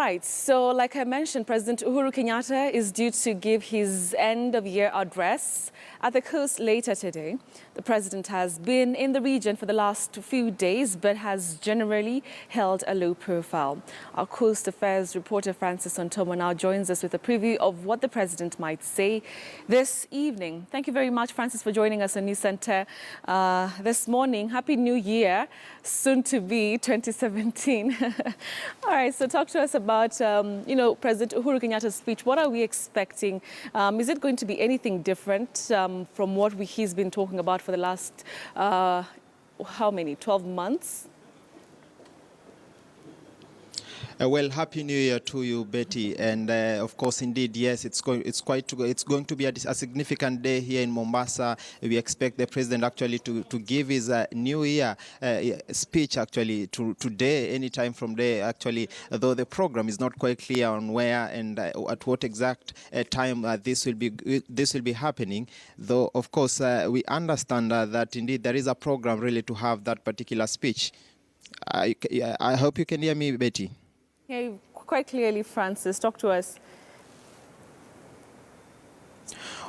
right, so like I mentioned, President Uhuru Kenyatta is due to give his end-of-year address at the coast later today. The president has been in the region for the last few days, but has generally held a low profile. Our Coast Affairs reporter Francis Ontomwa now joins us with a preview of what the president might say this evening. Thank you very much, Francis, for joining us on News Center this morning. Happy New Year, soon to be 2017. All right, so talk to us about, President Uhuru Kenyatta's speech. What are we expecting? Is it going to be anything different from what he's been talking about for the last, 12 months? Well, happy New Year to you, Betty. And of course, indeed, yes, it's going to be a significant day here in Mombasa. We expect the president actually to give his New Year speech actually today, anytime from there. Actually, though the program is not quite clear on where and at what exact time this will be happening. Though, of course, we understand that indeed there is a program really to have that particular speech. I hope you can hear me, Betty. Yeah, quite clearly, Francis. Talk to us.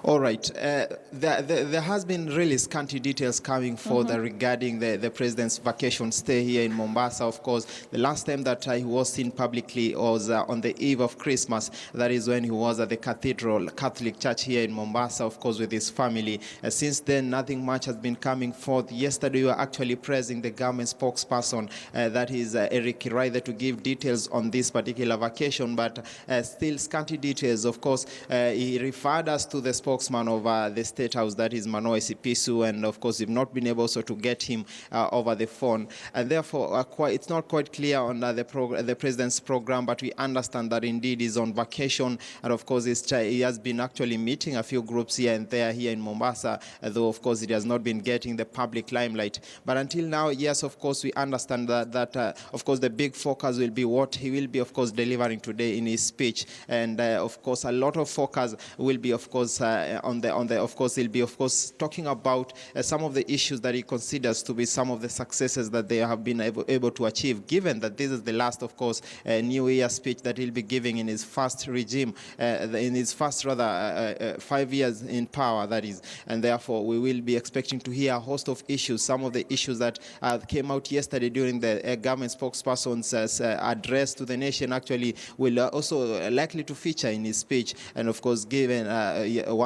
All right. There has been really scanty details coming forth regarding the president's vacation stay here in Mombasa. Of course, the last time that he was seen publicly was on the eve of Christmas. That is when he was at the Cathedral Catholic Church here in Mombasa, of course, with his family. Since then, nothing much has been coming forth. Yesterday, we were actually praising the government spokesperson, that is Eric Kiraithe, to give details on this particular vacation, but still scanty details. Of course, he referred us to the spokesman of the State House, that is Manoa Esipisu, and of course we've not been able to get him over the phone, and therefore it's not quite clear on the president's program, but we understand that indeed he's on vacation, and of course he has been actually meeting a few groups here and there here in Mombasa, though of course it has not been getting the public limelight. But until now, yes, of course we understand that of course the big focus will be what he will be of course delivering today in his speech, and of course a lot of focus will be of course of course he'll be of course talking about some of the issues that he considers to be some of the successes that they have been able to achieve, given that this is the last of course New Year speech that he'll be giving in his first regime, in his first 5 years in power, that is, and therefore we will be expecting to hear a host of issues. Some of the issues that came out yesterday during the government spokesperson's address to the nation actually will also likely to feature in his speech, and of course given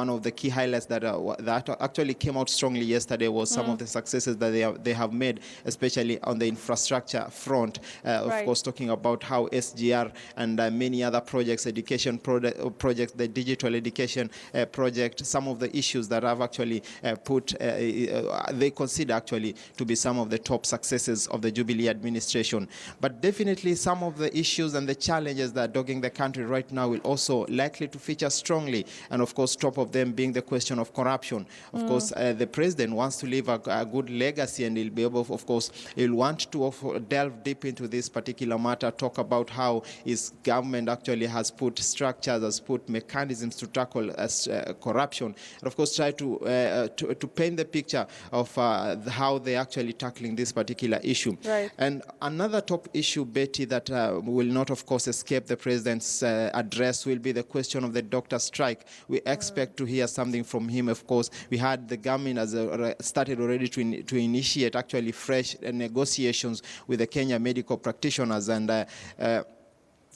one of the key highlights that actually came out strongly yesterday was some of the successes that they have made, especially on the infrastructure front. Of course, talking about how SGR and many other projects, education projects, the digital education project, some of the issues that have actually they consider actually to be some of the top successes of the Jubilee administration. But definitely some of the issues and the challenges that are dogging the country right now will also likely to feature strongly, and of course top of them being the question of corruption. Of course, the president wants to leave a good legacy, and he'll be able, of course, he'll want to delve deep into this particular matter, talk about how his government actually has put structures, has put mechanisms to tackle corruption, and of course try to paint the picture of how they're actually tackling this particular issue. Right. And another top issue, Betty, that will not, of course, escape the president's address will be the question of the doctor strike. We expect to hear something from him. Of course, we had the government has started already to initiate actually fresh negotiations with the Kenya medical practitioners, and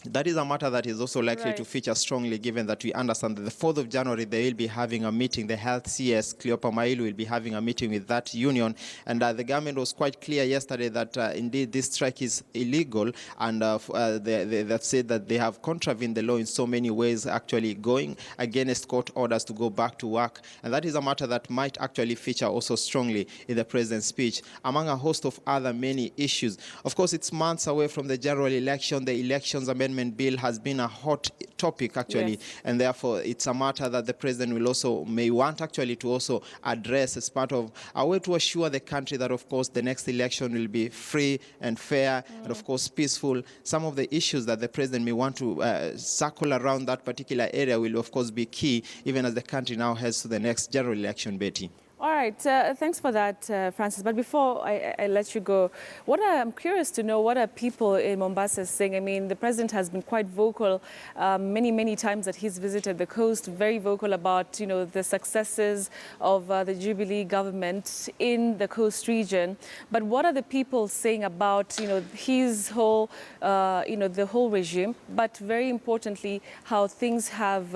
that is a matter that is also likely to feature strongly, given that we understand that the 4th of January they will be having a meeting. The health CS, Cleopa Mailu, will be having a meeting with that union. And the government was quite clear yesterday that indeed this strike is illegal, and they said that they have contravened the law in so many ways, actually going against court orders to go back to work. And that is a matter that might actually feature also strongly in the president's speech, among a host of other many issues. Of course, it's months away from the general election. The elections amendment bill has been a hot topic actually, and therefore it's a matter that the president will also may want actually to also address as part of a way to assure the country that of course the next election will be free and fair and of course peaceful. Some of the issues that the president may want to circle around that particular area will of course be key, even as the country now heads to the next general election, Betty. All right, thanks for that, Francis. But before I let you go, I'm curious to know what are people in Mombasa saying? I mean, the president has been quite vocal many times that he's visited the coast, very vocal about, the successes of the Jubilee government in the coast region. But what are the people saying about, his whole, the whole regime, but very importantly, how things have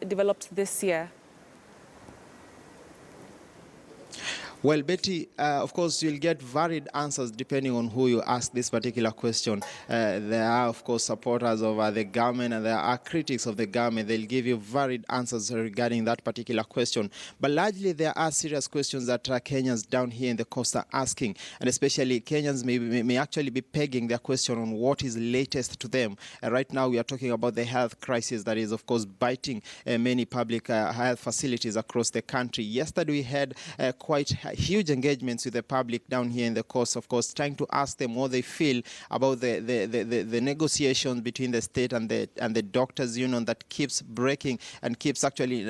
developed this year? Well, Betty, of course, you'll get varied answers depending on who you ask this particular question. There are, of course, supporters of the government and there are critics of the government. They'll give you varied answers regarding that particular question. But largely, there are serious questions that Kenyans down here in the coast are asking. And especially Kenyans may actually be pegging their question on what is latest to them. Right now, we are talking about the health crisis that is, of course, biting many public health facilities across the country. Yesterday, we had quite huge engagements with the public down here in the coast, of course, trying to ask them what they feel about the negotiations between the state and the doctors' union that keeps breaking and keeps actually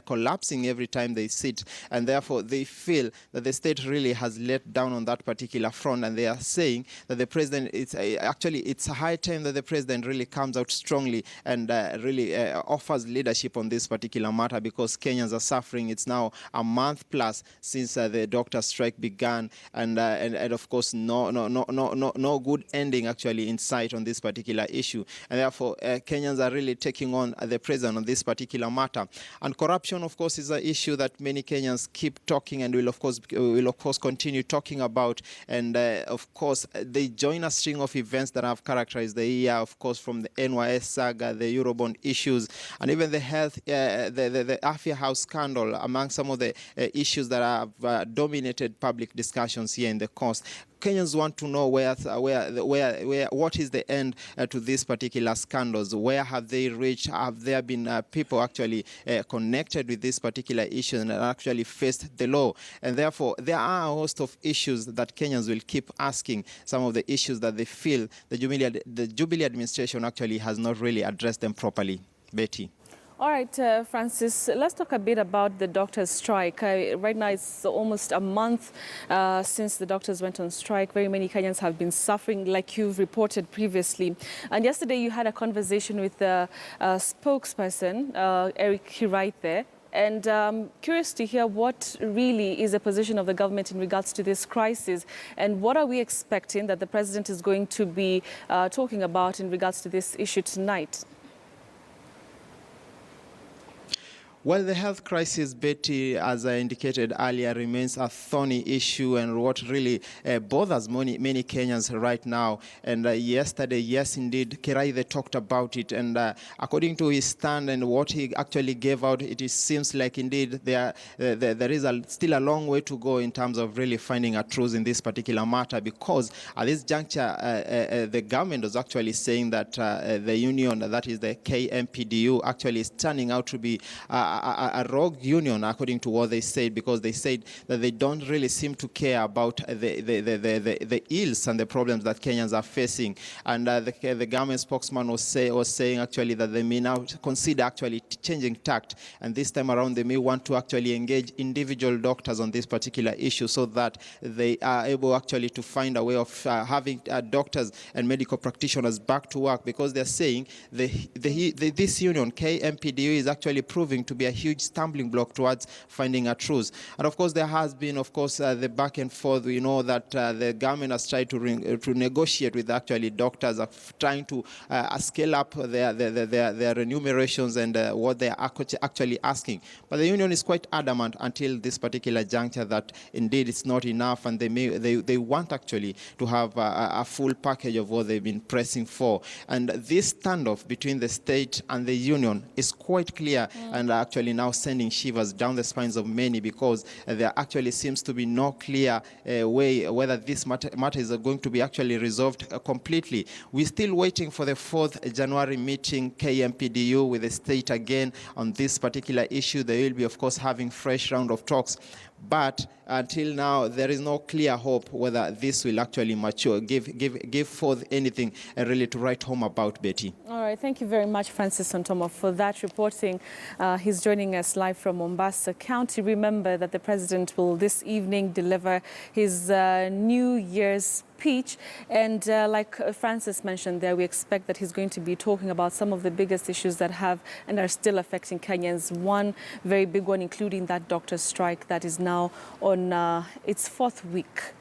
collapsing every time they sit. And therefore, they feel that the state really has let down on that particular front. And they are saying that the president, it's a high time that the president really comes out strongly and really offers leadership on this particular matter, because Kenyans are suffering. It's now a month plus since the doctor strike began, and of course no good ending actually in sight on this particular issue. And therefore Kenyans are really taking on the president on this particular matter. And corruption, of course, is an issue that many Kenyans keep talking and will of course continue talking about. And of course they join a string of events that have characterized the year, of course, from the NYS saga, the Eurobond issues, and even the health the Afia House scandal, among some of the issues that have dominated public discussions here in the coast. Kenyans want to know what is the end to these particular scandals. Where have they reached? Have there been people actually connected with this particular issue and actually faced the law? And therefore, there are a host of issues that Kenyans will keep asking. Some of the issues that they feel the Jubilee administration actually has not really addressed them properly. Betty. All right, Francis, let's talk a bit about the doctors' strike. Right now, it's almost a month since the doctors went on strike. Very many Kenyans have been suffering, like you've reported previously. And yesterday, you had a conversation with the spokesperson, Eric Hiraithe. And curious to hear what really is the position of the government in regards to this crisis, and what are we expecting that the president is going to be talking about in regards to this issue tonight? Well, the health crisis, Betty, as I indicated earlier, remains a thorny issue and what really bothers many Kenyans right now. And yesterday, yes, indeed, Hiraithe talked about it. And according to his stand and what he actually gave out, it seems like indeed there is still a long way to go in terms of really finding a truth in this particular matter, because at this juncture, the government was actually saying that the union, that is the KMPDU, actually is turning out to be a rogue union, according to what they said, because they said that they don't really seem to care about the ills and the problems that Kenyans are facing. And the government spokesman was saying actually that they may now consider actually changing tact, and this time around they may want to actually engage individual doctors on this particular issue, so that they are able actually to find a way of having doctors and medical practitioners back to work, because they're saying this union, KMPDU, is actually proving to be a huge stumbling block towards finding a truth. And of course, there has been, of course, the back and forth. We know that the government has tried to negotiate with actually doctors, trying to scale up their remunerations and what they are actually asking. But the union is quite adamant until this particular juncture that indeed it's not enough, and they want actually to have a full package of what they've been pressing for. And this standoff between the state and the union is quite clear, and actually now sending shivers down the spines of many, because there actually seems to be no clear way whether this matter is going to be actually resolved completely. We're still waiting for the 4th January meeting, KMPDU with the state again on this particular issue. They will be, of course, having fresh round of talks. But until now, there is no clear hope whether this will actually mature, give forth anything really to write home about, Betty. All right, thank you very much, Francis Ontomwa, for that, reporting his is joining us live from Mombasa County. Remember that the president will this evening deliver his New Year's speech. And like Francis mentioned there, we expect that he's going to be talking about some of the biggest issues that have and are still affecting Kenyans. One very big one, including that doctor strike that is now on its 4th week.